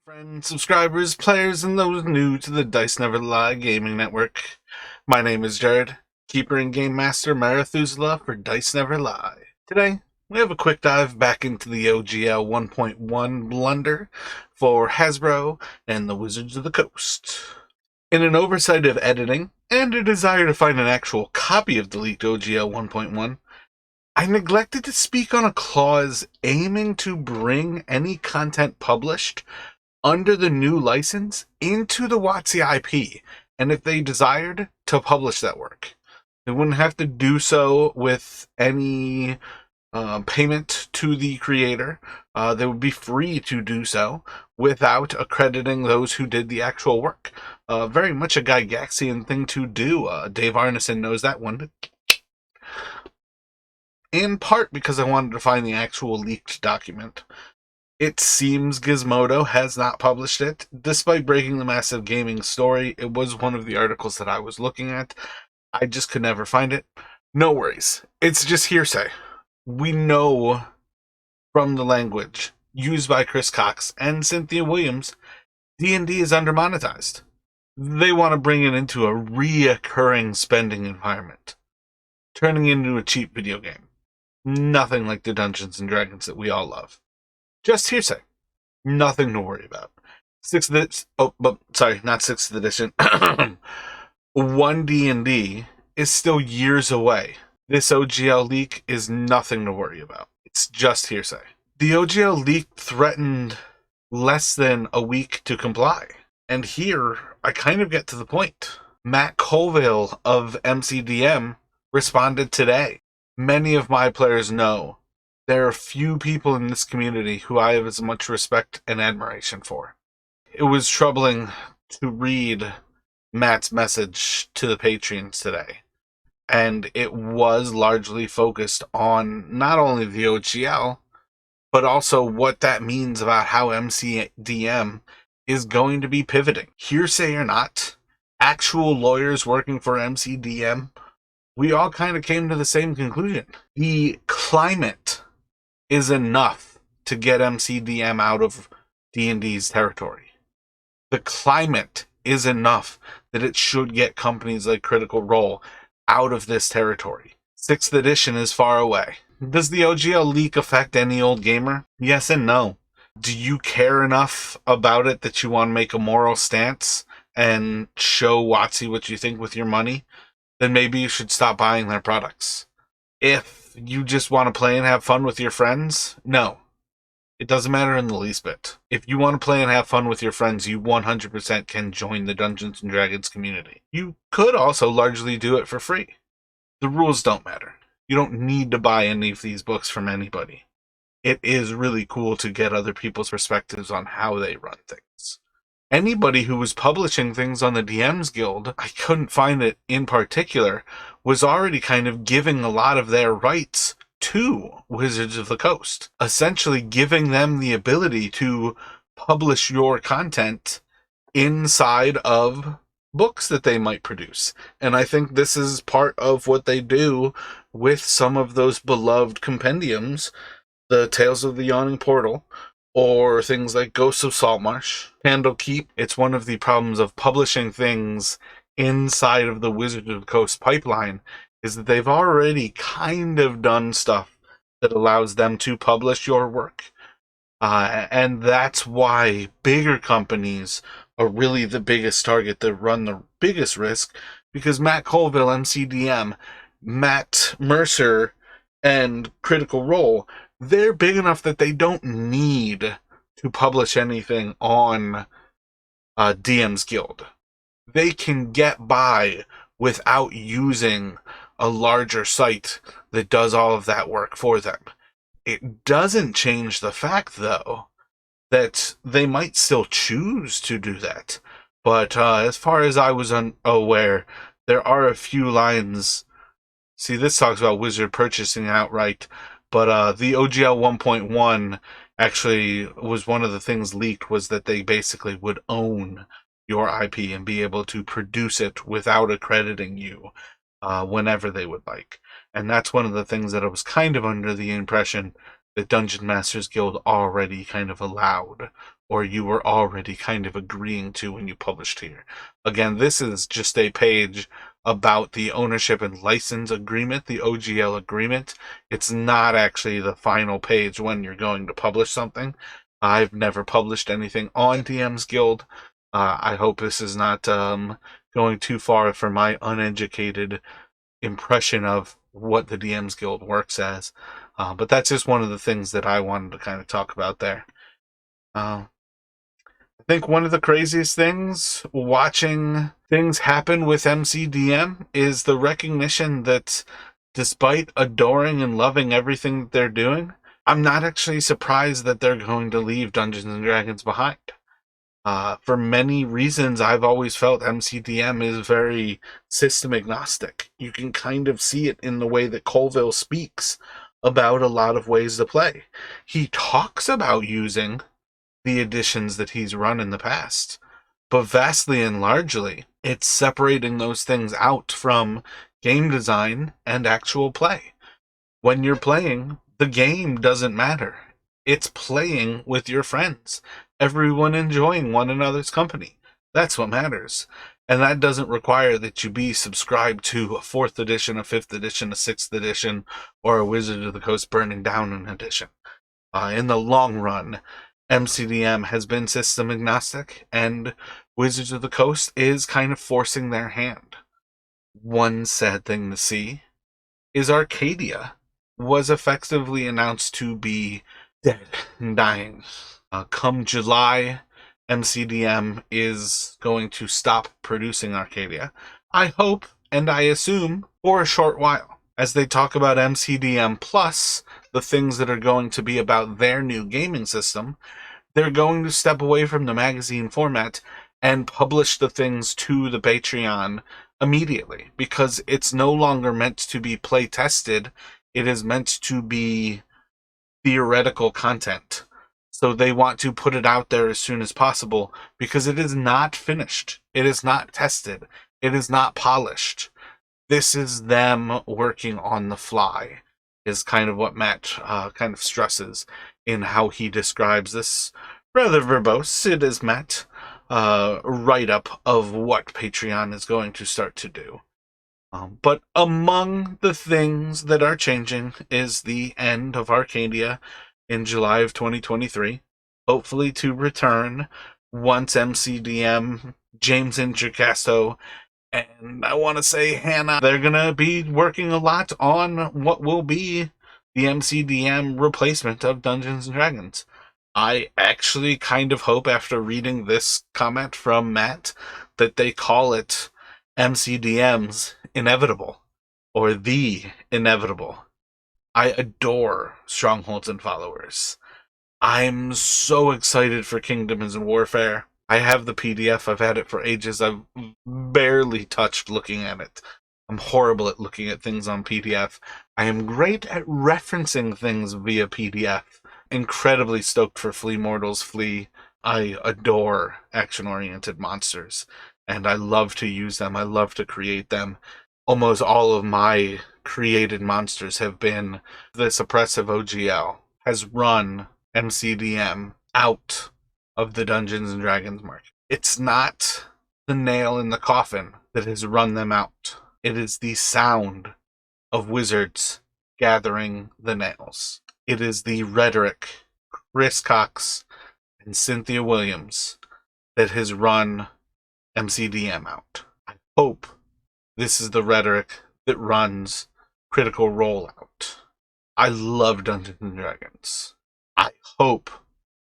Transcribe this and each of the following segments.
Friends, subscribers, players, and those new to the Dice Never Lie Gaming Network. My name is Jared, Keeper and Game Master Marathuzela for Dice Never Lie. Today, we have a quick dive back into the OGL 1.1 blunder for Hasbro and the Wizards of the Coast. In an oversight of editing, and a desire to find an actual copy of the leaked OGL 1.1, I neglected to speak on a clause aiming to bring any content published under the new license into the WotC IP, and if they desired to publish that work, they wouldn't have to do so with any payment to the creator. They would be free to do so without accrediting those who did the actual work. Very much a Gygaxian thing to do. Dave Arneson knows that one. In part because I wanted to find the actual leaked document. It seems Gizmodo has not published it. Despite breaking the massive gaming story, it was one of the articles that I was looking at. I just could never find it. No worries. It's just hearsay. We know from the language used by Chris Cox and Cynthia Williams, D&D is undermonetized. They want to bring it into a reoccurring spending environment, turning it into a cheap video game. Nothing like the Dungeons and Dragons that we all love. Just hearsay. Nothing to worry about. Not 6th edition. 1 D&D is still years away. This OGL leak is nothing to worry about. It's just hearsay. The OGL leak threatened less than a week to comply. And here, I kind of get to the point. Matt Colville of MCDM responded today. Many of my players know there are few people in this community who I have as much respect and admiration for. It was troubling to read Matt's message to the Patreons today. And it was largely focused on not only the OGL, but also what that means about how MCDM is going to be pivoting. Hearsay or not, actual lawyers working for MCDM, we all kind of came to the same conclusion. The climate is enough to get MCDM out of D&D's territory. The climate is enough that it should get companies like Critical Role out of this territory. 6th edition is far away. Does the OGL leak affect any old gamer? Yes and no. Do you care enough about it that you want to make a moral stance and show WotC what you think with your money? Then maybe you should stop buying their products. If you just want to play and have fun with your friends, no. It doesn't matter in the least bit. If you want to play and have fun with your friends, you 100% can join the Dungeons and Dragons community. You could also largely do it for free. The rules don't matter. You don't need to buy any of these books from anybody. It is really cool to get other people's perspectives on how they run things. Anybody who was publishing things on the DMs Guild, I couldn't find it in particular, was already kind of giving a lot of their rights to Wizards of the Coast, essentially giving them the ability to publish your content inside of books that they might produce. And I think this is part of what they do with some of those beloved compendiums, the Tales of the Yawning Portal, or things like Ghosts of Saltmarsh, Candlekeep. It's one of the problems of publishing things inside of the Wizards of the Coast pipeline, is that they've already kind of done stuff that allows them to publish your work. And that's why bigger companies are really the biggest target that run the biggest risk, because Matt Colville, MCDM, Matt Mercer, and Critical Role, they're big enough that they don't need to publish anything on DM's Guild. They can get by without using a larger site that does all of that work for them. It doesn't change the fact, though, that they might still choose to do that. But as far as I was aware, there are a few lines. See, this talks about Wizard purchasing outright, but the OGL 1.1 actually was one of the things leaked, was that they basically would own your IP and be able to produce it without accrediting you whenever they would like. And that's one of the things that I was kind of under the impression that Dungeon Masters Guild already kind of allowed, or you were already kind of agreeing to when you published here. Again, this is just a page about the ownership and license agreement, the OGL agreement. It's not actually the final page when you're going to publish something. I've never published anything on DM's Guild. I hope this is not going too far for my uneducated impression of what the DM's Guild works as. But that's just one of the things that I wanted to kind of talk about there. I think one of the craziest things watching things happen with MCDM is the recognition that despite adoring and loving everything that they're doing, I'm not actually surprised that they're going to leave Dungeons and Dragons behind. For many reasons, I've always felt MCDM is very system agnostic. You can kind of see it in the way that Colville speaks about a lot of ways to play. He talks about using the editions that he's run in the past, but vastly and largely, it's separating those things out from game design and actual play. When you're playing, the game doesn't matter. It's playing with your friends. Everyone enjoying one another's company. That's what matters. And that doesn't require that you be subscribed to a 4th edition, a 5th edition, a 6th edition, or a Wizard of the Coast Burning Down an edition. In the long run, MCDM has been system agnostic, and Wizards of the Coast is kind of forcing their hand. One sad thing to see is Arcadia was effectively announced to be dead and dying. Come July, MCDM is going to stop producing Arcadia. I hope, and I assume, for a short while. As they talk about MCDM Plus, the things that are going to be about their new gaming system, they're going to step away from the magazine format and publish the things to the Patreon immediately, because it's no longer meant to be play tested. It is meant to be theoretical content. So they want to put it out there as soon as possible because it is not finished. It is not tested. It is not polished. This is them working on the fly, is kind of what Matt kind of stresses in how he describes this rather verbose, it is Matt, write-up of what Patreon is going to start to do. But among the things that are changing is the end of Arcadia in July of 2023, hopefully to return once MCDM, James Introcasto, and I want to say Hannah, they're going to be working a lot on what will be the MCDM replacement of Dungeons & Dragons. I actually kind of hope, after reading this comment from Matt, that they call it MCDM's Inevitable, or The Inevitable. I adore Strongholds and Followers. I'm so excited for Kingdoms and Warfare. I have the PDF. I've had it for ages. I've barely touched looking at it. I'm horrible at looking at things on PDF. I am great at referencing things via PDF. Incredibly stoked for Flea Mortals Flee. I adore action-oriented monsters, and I love to use them. I love to create them. Almost all of my created monsters have been this oppressive OGL has run MCDM out of the Dungeons and Dragons market. It's not the nail in the coffin that has run them out. It is the sound of wizards gathering the nails. It is the rhetoric, Chris Cox and Cynthia Williams, that has run MCDM out. I hope this is the rhetoric that runs Critical Role out. I love Dungeons and Dragons. I hope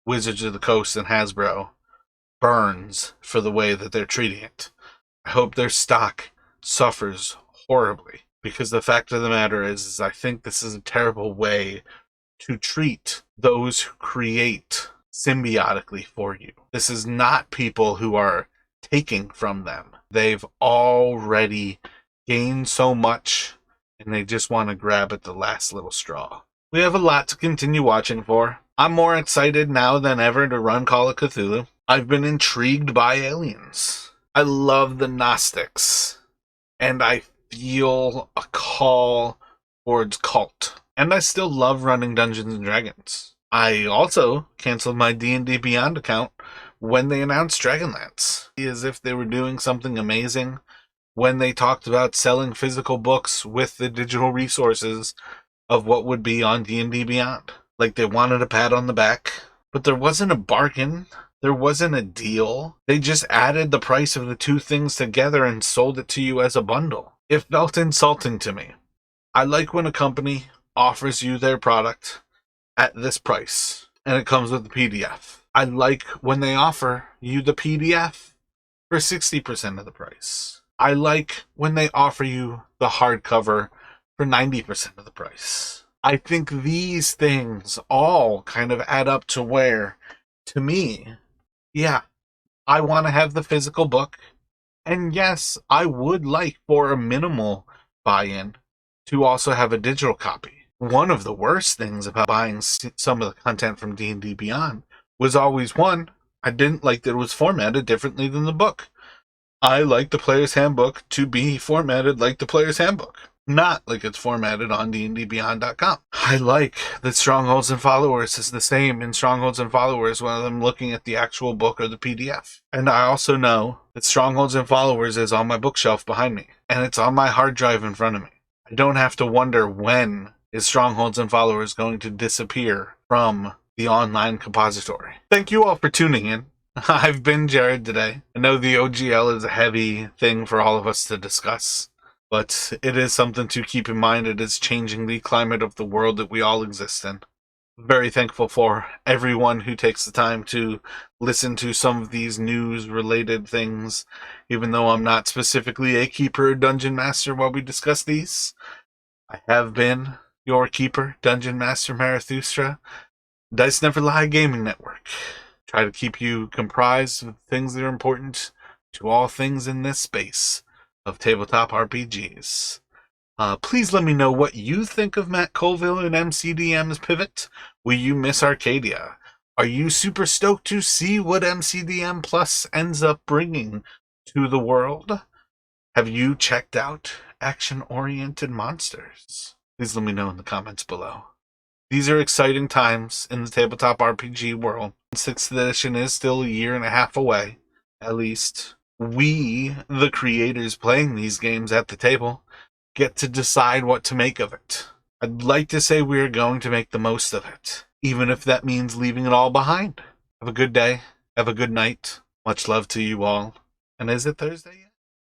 Wizards of the Coast and Hasbro burns for the way that they're treating it. I hope their stock suffers horribly, because the fact of the matter is I think this is a terrible way to treat those who create symbiotically for you. This is not people who are taking from them. They've already gained so much, and they just want to grab at the last little straw. We have a lot to continue watching for. I'm more excited now than ever to run Call of Cthulhu. I've been intrigued by aliens. I love the Gnostics, and I feel a call towards cult. And I still love running Dungeons and Dragons. I also canceled my D&D Beyond account when they announced Dragonlance, as if they were doing something amazing when they talked about selling physical books with the digital resources of what would be on D&D Beyond. Like they wanted a pat on the back, but there wasn't a bargain. There wasn't a deal. They just added the price of the two things together and sold it to you as a bundle. It felt insulting to me. I like when a company offers you their product at this price and it comes with the PDF. I like when they offer you the PDF for 60% of the price. I like when they offer you the hardcover for 90% of the price. I think these things all kind of add up to where, to me, yeah, I want to have the physical book. And yes, I would like for a minimal buy-in to also have a digital copy. One of the worst things about buying some of the content from D&D Beyond was always, one, I didn't like that it was formatted differently than the book. I like the player's handbook to be formatted like the player's handbook, not like it's formatted on dndbeyond.com. I like that Strongholds and Followers is the same in Strongholds and Followers when I'm looking at the actual book or the PDF. And I also know that Strongholds and Followers is on my bookshelf behind me, and it's on my hard drive in front of me. I don't have to wonder when is Strongholds and Followers going to disappear from the online compository. Thank you all for tuning in. I've been Jared today. I know the OGL is a heavy thing for all of us to discuss, but it is something to keep in mind. It is changing the climate of the world that we all exist in. Very thankful for everyone who takes the time to listen to some of these news-related things, even though I'm not specifically a keeper or dungeon master while we discuss these. I have been your keeper, Dungeon Master Marathustra, Dice Never Lie Gaming Network. Try to keep you comprised of things that are important to all things in this space of tabletop RPGs. Please let me know what you think of Matt Colville and MCDM's pivot. Will you miss Arcadia? Are you super stoked to see what MCDM Plus ends up bringing to the world? Have you checked out action-oriented monsters? Please let me know in the comments below. These are exciting times in the tabletop RPG world. 6th edition is still a year and a half away, at least. We, the creators playing these games at the table, get to decide what to make of it. I'd like to say we're going to make the most of it, even if that means leaving it all behind. Have a good day. Have a good night. Much love to you all. And is it Thursday yet?